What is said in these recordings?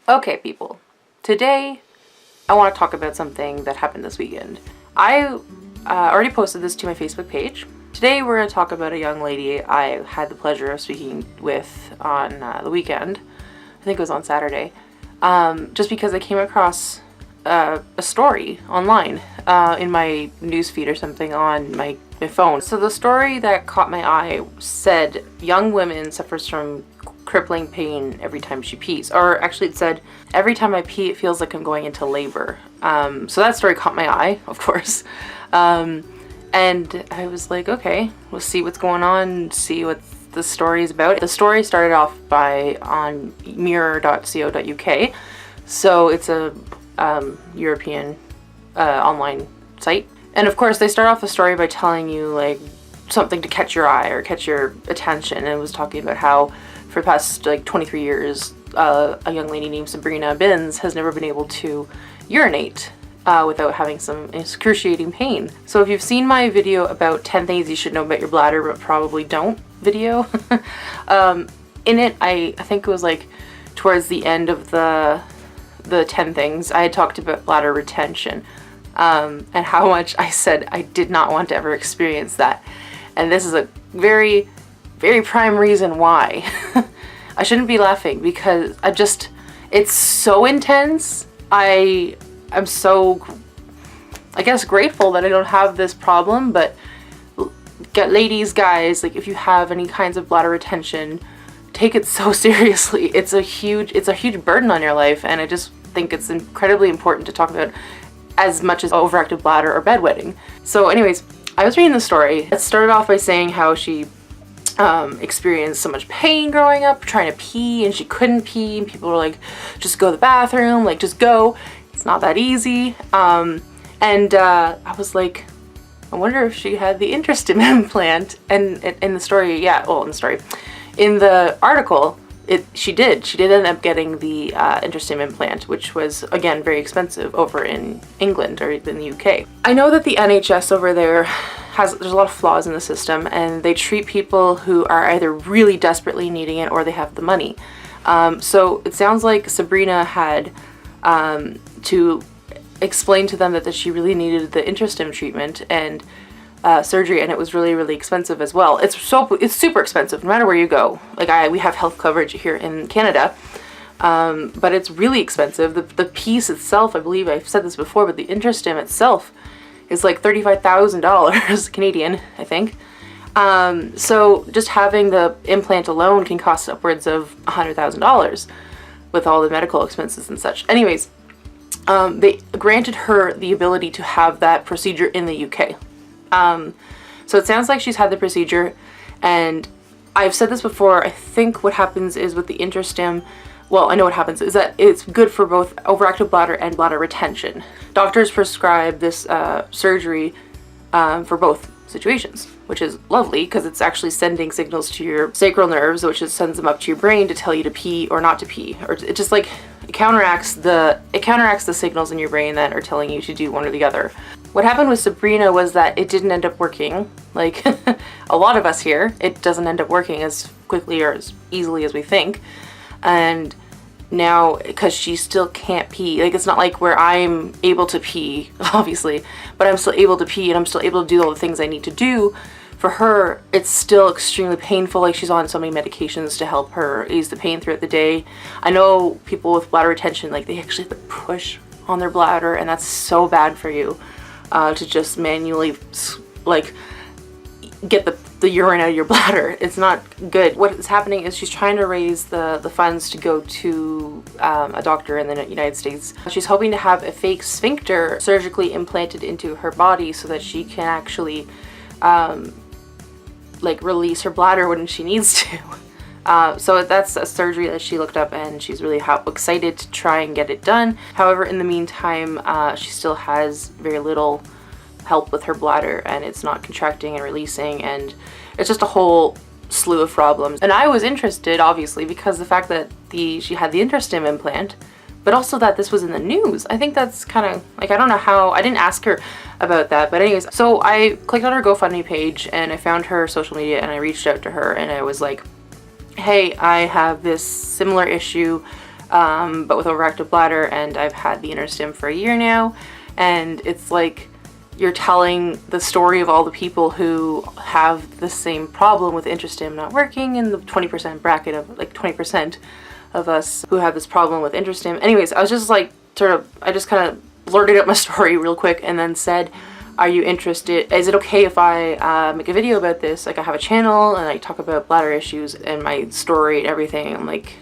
Okay, people. Today, I want to talk about something that happened this weekend. I already posted this to my Facebook page. Today, we're going to talk about a young lady I had the pleasure of speaking with on the weekend. I think it was on Saturday. Just because I came across a story online in my newsfeed or something on my phone. So the story that caught my eye said young woman suffers from crippling pain every time she pees. Or actually it said, every time I pee it feels like I'm going into labor. So that story caught my eye, of course. And I was like, okay, we'll see what's going on, see what the story is about. The story started off on mirror.co.uk. So it's a European online site. And of course they start off the story by telling you like something to catch your eye or catch your attention. And it was talking about how for the past 23 years, a young lady named Sabrina Binns has never been able to urinate without having some excruciating pain. So if you've seen my video about 10 things you should know about your bladder but probably don't video, in it I think it was like towards the end of the 10 things, I had talked about bladder retention and how much I said I did not want to ever experience that. And this is a very, very prime reason why. I shouldn't be laughing because it's so intense. I'm so, I guess, grateful that I don't have this problem, but ladies, guys, like if you have any kinds of bladder retention, take it so seriously. It's a huge burden on your life, and I just think it's incredibly important to talk about as much as overactive bladder or bedwetting. So anyways, I was reading the story. It started off by saying how she experienced so much pain growing up trying to pee, and she couldn't pee, and people were like, just go to the bathroom, like just go, it's not that easy. I was like, I wonder if she had the Interstim implant. And in the story, in the article, she did end up getting the Interstim implant, which was again very expensive over in England or in the UK. I know that the NHS over there there's a lot of flaws in the system, and they treat people who are either really desperately needing it or they have the money. So it sounds like Sabrina had to explain to them that she really needed the Interstim treatment and surgery, and it was really, really expensive as well. It's super expensive no matter where you go. Like we have health coverage here in Canada, but it's really expensive. The piece itself, I believe I've said this before, but the Interstim itself is like $35,000 Canadian, I think. So just having the implant alone can cost upwards of $100,000 with all the medical expenses and such. Anyways, they granted her the ability to have that procedure in the UK. So it sounds like she's had the procedure, and I've said this before, I think what happens is with the Interstim, well, I know what happens is that it's good for both overactive bladder and bladder retention. Doctors prescribe this surgery for both situations, which is lovely because it's actually sending signals to your sacral nerves, which sends them up to your brain to tell you to pee or not to pee, or it just like it counteracts the signals in your brain that are telling you to do one or the other. What happened with Sabrina was that it didn't end up working. Like a lot of us here, it doesn't end up working as quickly or as easily as we think. And now, because she still can't pee, like it's not like where I'm able to pee, obviously, but I'm still able to pee and I'm still able to do all the things I need to do. For her, it's still extremely painful. Like she's on so many medications to help her ease the pain throughout the day. I know people with bladder retention, like they actually have to push on their bladder, and that's so bad for you to just manually like get the urine out of your bladder. It's not good. What is happening is she's trying to raise the funds to go to a doctor in the United States. She's hoping to have a fake sphincter surgically implanted into her body so that she can actually like release her bladder when she needs to. So that's a surgery that she looked up, and she's really excited to try and get it done. However, in the meantime, she still has very little help with her bladder, and it's not contracting and releasing, and it's just a whole slew of problems. And I was interested, obviously, because the fact that she had the Interstim implant, but also that this was in the news. I think that's kind of like, I don't know how, I didn't ask her about that, but anyways, so I clicked on her GoFundMe page and I found her social media and I reached out to her and I was like, hey, I have this similar issue. but with overactive bladder, and I've had the Interstim for a year now, and it's like you're telling the story of all the people who have the same problem with Interstim not working in the 20% bracket of like 20% of us who have this problem with Interstim. Anyways, I was just like I just kind of blurted out my story real quick and then said, are you interested? Is it okay if I make a video about this? Like, I have a channel and I talk about bladder issues and my story and everything. I'm like,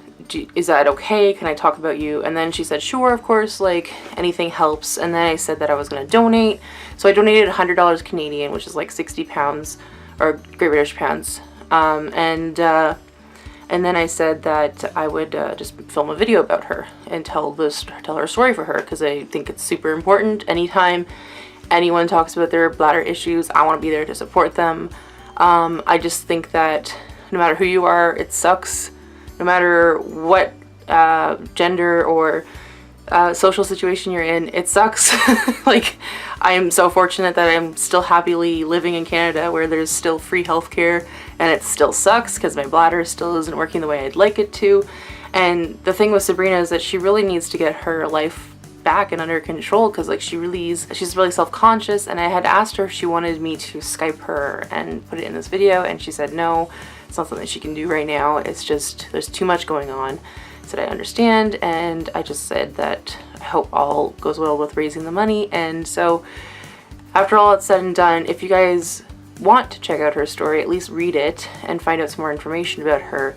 is that okay? Can I talk about you? And then she said, sure, of course, like anything helps. And then I said that I was going to donate. So I donated $100 Canadian, which is like 60 pounds or Great British pounds. And then I said that I would just film a video about her and tell her story for her, because I think it's super important. Anytime anyone talks about their bladder issues, I want to be there to support them. I just think that no matter who you are, it sucks. No matter what gender or social situation you're in, it sucks. Like, I am so fortunate that I'm still happily living in Canada where there's still free healthcare, and it still sucks because my bladder still isn't working the way I'd like it to. And the thing with Sabrina is that she really needs to get her life back and under control, because like she's really self-conscious, and I had asked her if she wanted me to Skype her and put it in this video, and she said no, it's not something she can do right now, it's just there's too much going on. I said I understand, and I just said that I hope all goes well with raising the money. And so after all it's said and done, if you guys want to check out her story, at least read it and find out some more information about her,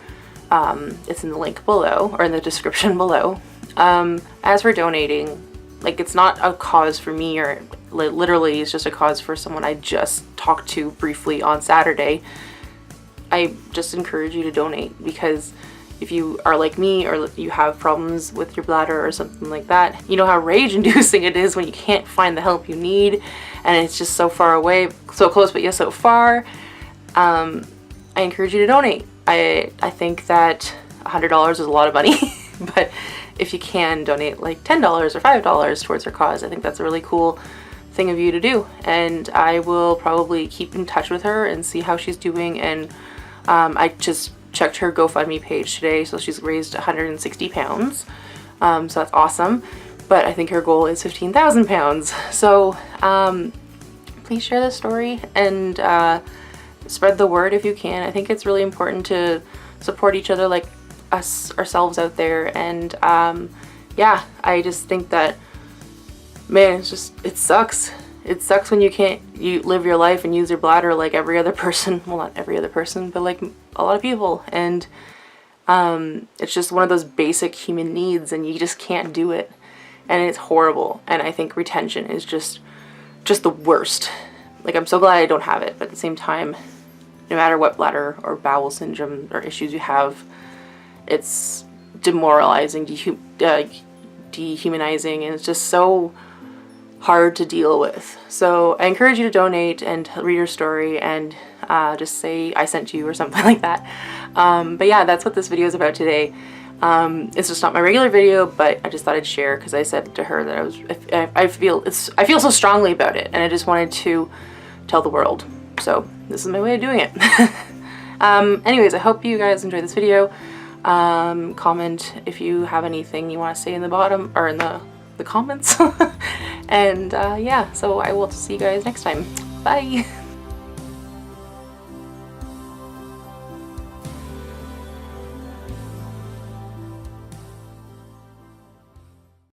it's in the link below or in the description below. As for donating, like, it's not a cause for me, or literally it's just a cause for someone I just talked to briefly on Saturday. I just encourage you to donate, because if you are like me or you have problems with your bladder or something like that, you know how rage-inducing it is when you can't find the help you need and it's just so far away, so close but yet so far. I encourage you to donate. I think that $100 is a lot of money, but if you can donate like $10 or $5 towards her cause, I think that's a really cool thing of you to do. And I will probably keep in touch with her and see how she's doing. And I just checked her GoFundMe page today, so she's raised 160 pounds. So that's awesome. But I think her goal is 15,000 pounds. So please share this story and spread the word if you can. I think it's really important to support each other, like ourselves out there. And yeah, I just think that, man, it sucks. It sucks when you live your life and use your bladder like every other person. Well, not every other person, but like a lot of people. And it's just one of those basic human needs, and you just can't do it, and it's horrible. And I think retention is just the worst. Like, I'm so glad I don't have it, but at the same time, no matter what bladder or bowel syndrome or issues you have, it's demoralizing, dehumanizing, and it's just so hard to deal with. So I encourage you to donate and read your story and just say I sent you or something like that. But yeah, that's what this video is about today. It's just not my regular video, but I just thought I'd share, because I said to her that I feel so strongly about it, and I just wanted to tell the world. So this is my way of doing it. Anyways, I hope you guys enjoyed this video. Comment if you have anything you want to say in the bottom or in the comments. And yeah, so I will see you guys next time. Bye.